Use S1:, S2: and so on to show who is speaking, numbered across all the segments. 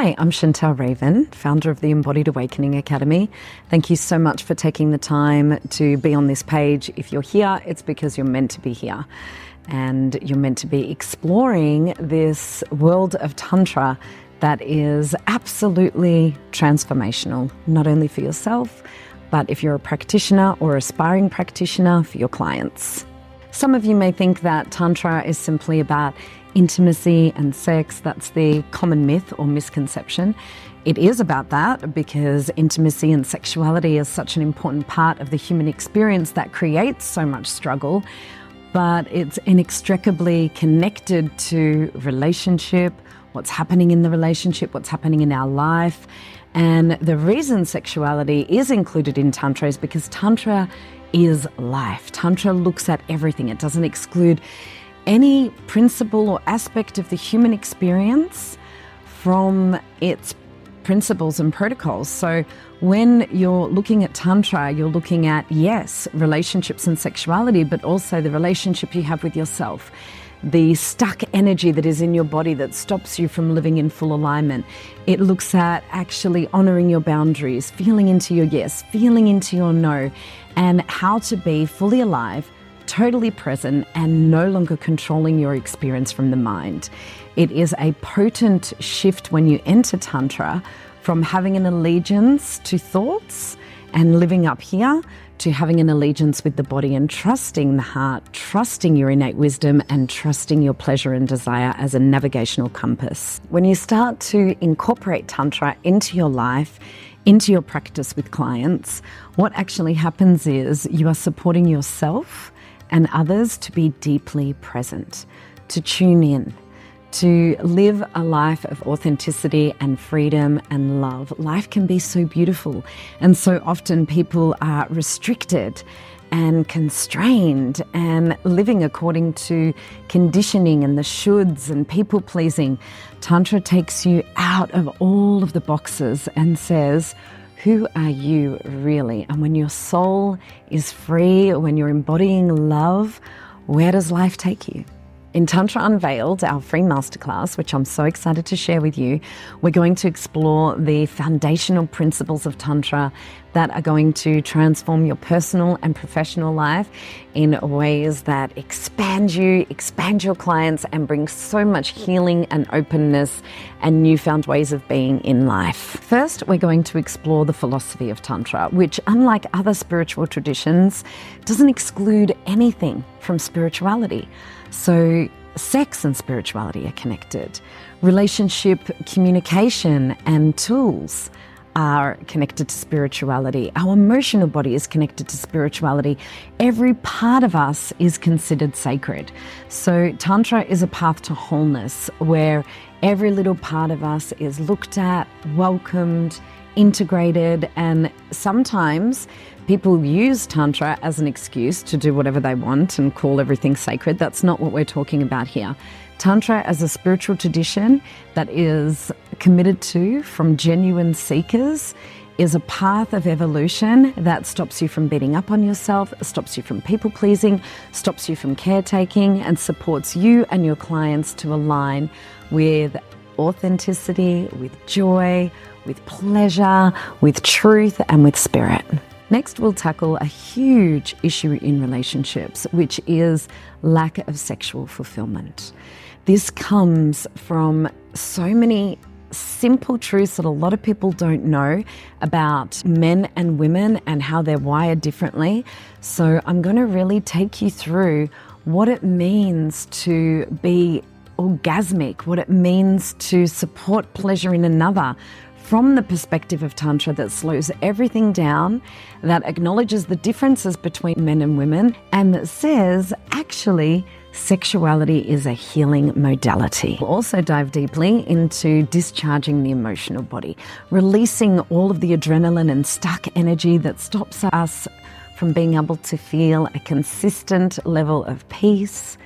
S1: Hi, I'm Chantelle Raven, founder of the Embodied Awakening Academy. Thank you so much for taking the time to be on this page. If you're here, it's because you're meant to be here. And you're meant to be exploring this world of Tantra that is absolutely transformational, not only for yourself, but if you're a practitioner or aspiring practitioner, for your clients. Some of you may think that Tantra is simply about intimacy and sex. That's the common myth or misconception. It is about that because intimacy and sexuality is such an important part of the human experience that creates so much struggle, but it's inextricably connected to relationship, what's happening in the relationship, what's happening in our life. And the reason sexuality is included in Tantra is because Tantra is life. Tantra looks at everything. It doesn't exclude any principle or aspect of the human experience from its principles and protocols. So when you're looking at Tantra, you're looking at, yes, relationships and sexuality, but also the relationship you have with yourself, the stuck energy that is in your body that stops you from living in full alignment. It looks at actually honoring your boundaries, feeling into your yes, feeling into your no, and how to be fully alive, totally present, and no longer controlling your experience from the mind. It is a potent shift when you enter Tantra from having an allegiance to thoughts and living up here to having an allegiance with the body and trusting the heart, trusting your innate wisdom, and trusting your pleasure and desire as a navigational compass. When you start to incorporate Tantra into your life, into your practice with clients, what actually happens is you are supporting yourself and others to be deeply present, to tune in, to live a life of authenticity and freedom and love. Life can be so beautiful, and so often people are restricted and constrained and living according to conditioning and the shoulds and people pleasing. Tantra takes you out of all of the boxes and says, who are you really? And when your soul is free, when you're embodying love, where does life take you? In Tantra Unveiled, our free masterclass, which I'm so excited to share with you, we're going to explore the foundational principles of Tantra that are going to transform your personal and professional life in ways that expand you, expand your clients, and bring so much healing and openness and newfound ways of being in life. First, we're going to explore the philosophy of Tantra, which, unlike other spiritual traditions, doesn't exclude anything from spirituality. So sex and spirituality are connected. Relationship, communication, and tools are connected to spirituality. Our emotional body is connected to spirituality. Every part of us is considered sacred. So Tantra is a path to wholeness where every little part of us is looked at, welcomed, integrated, and sometimes people use Tantra as an excuse to do whatever they want and call everything sacred. That's not what we're talking about here. Tantra as a spiritual tradition that is committed to from genuine seekers is a path of evolution that stops you from beating up on yourself, stops you from people pleasing, stops you from caretaking, and supports you and your clients to align with authenticity, with joy, with pleasure, with truth, and with spirit. Next, we'll tackle a huge issue in relationships, which is lack of sexual fulfillment. This comes from so many simple truths that a lot of people don't know about men and women and how they're wired differently. So I'm going to really take you through what it means to be orgasmic, what it means to support pleasure in another, from the perspective of Tantra that slows everything down, that acknowledges the differences between men and women, and that says, actually, sexuality is a healing modality. We'll also dive deeply into discharging the emotional body, releasing all of the adrenaline and stuck energy that stops us from being able to feel a consistent level of peace,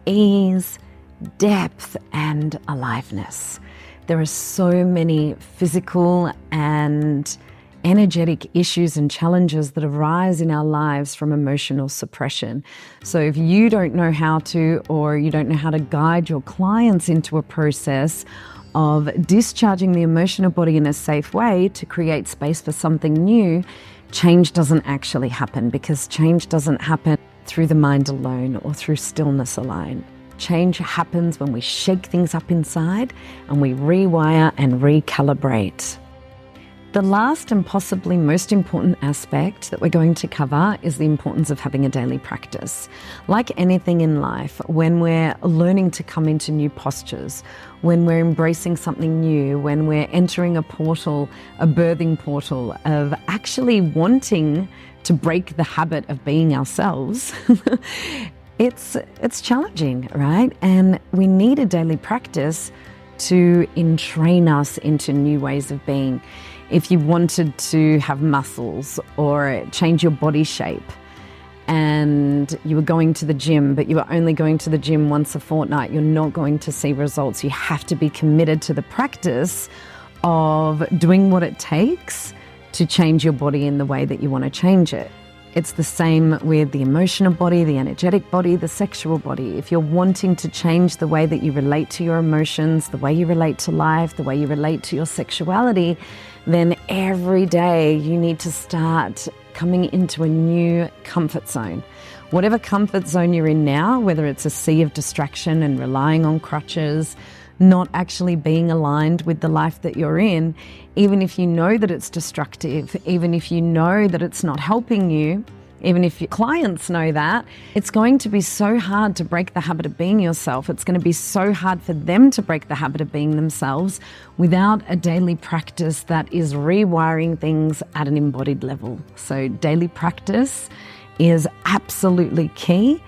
S1: ease, depth, and aliveness. There are so many physical and energetic issues and challenges that arise in our lives from emotional suppression. So if you don't know how to, or you don't know how to guide your clients into a process of discharging the emotional body in a safe way to create space for something new, change doesn't actually happen, because change doesn't happen through the mind alone or through stillness alone. Change happens when we shake things up inside and we rewire and recalibrate. The last and possibly most important aspect that we're going to cover is the importance of having a daily practice. Like anything in life, when we're learning to come into new postures, when we're embracing something new, when we're entering a portal, a birthing portal of actually wanting to break the habit of being ourselves, it's challenging, right? And we need a daily practice to entrain us into new ways of being. If you wanted to have muscles or change your body shape and you were going to the gym, but you were only going to the gym once a fortnight, you're not going to see results. You have to be committed to the practice of doing what it takes to change your body in the way that you want to change it. It's the same with the emotional body, the energetic body, the sexual body. If you're wanting to change the way that you relate to your emotions, the way you relate to life, the way you relate to your sexuality, then every day you need to start coming into a new comfort zone. Whatever comfort zone you're in now, whether it's a sea of distraction and relying on crutches, not actually being aligned with the life that you're in, even if you know that it's destructive, even if you know that it's not helping you, even if your clients know that, it's going to be so hard to break the habit of being yourself. It's going to be so hard for them to break the habit of being themselves without a daily practice that is rewiring things at an embodied level. So daily practice is absolutely key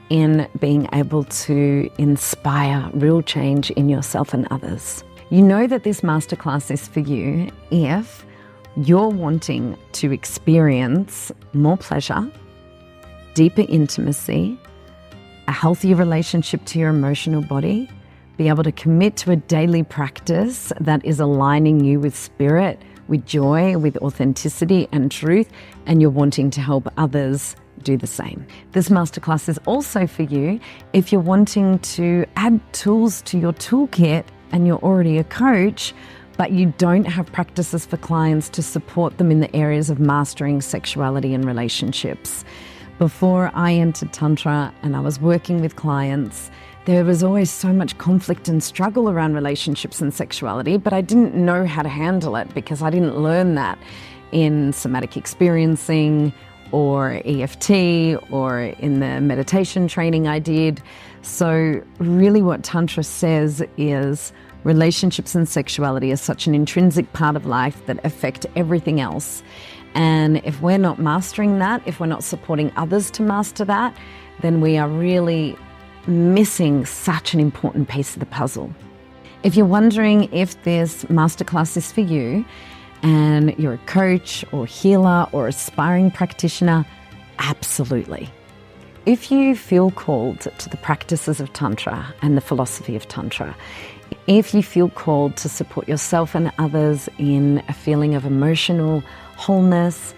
S1: in being able to inspire real change in yourself and others. You know that this masterclass is for you if you're wanting to experience more pleasure, deeper intimacy, a healthier relationship to your emotional body, be able to commit to a daily practice that is aligning you with spirit, with joy, with authenticity and truth, and you're wanting to help others do the same. This masterclass is also for you if you're wanting to add tools to your toolkit and you're already a coach, but you don't have practices for clients to support them in the areas of mastering sexuality and relationships. Before I entered Tantra and I was working with clients, there was always so much conflict and struggle around relationships and sexuality, but I didn't know how to handle it because I didn't learn that in somatic experiencing or EFT or in the meditation training I did. So really what Tantra says is relationships and sexuality are such an intrinsic part of life that affect everything else. And if we're not mastering that, if we're not supporting others to master that, then we are really missing such an important piece of the puzzle. If you're wondering if this masterclass is for you, and you're a coach or healer or aspiring practitioner, absolutely. If you feel called to the practices of Tantra and the philosophy of Tantra, if you feel called to support yourself and others in a feeling of emotional wholeness,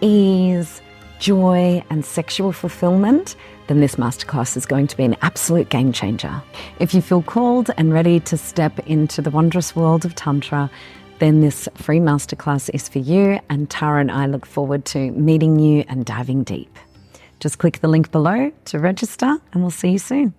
S1: ease, joy, and sexual fulfillment, then this masterclass is going to be an absolute game changer. If you feel called and ready to step into the wondrous world of Tantra, then this free masterclass is for you, and Tara and I look forward to meeting you and diving deep. Just click the link below to register and we'll see you soon.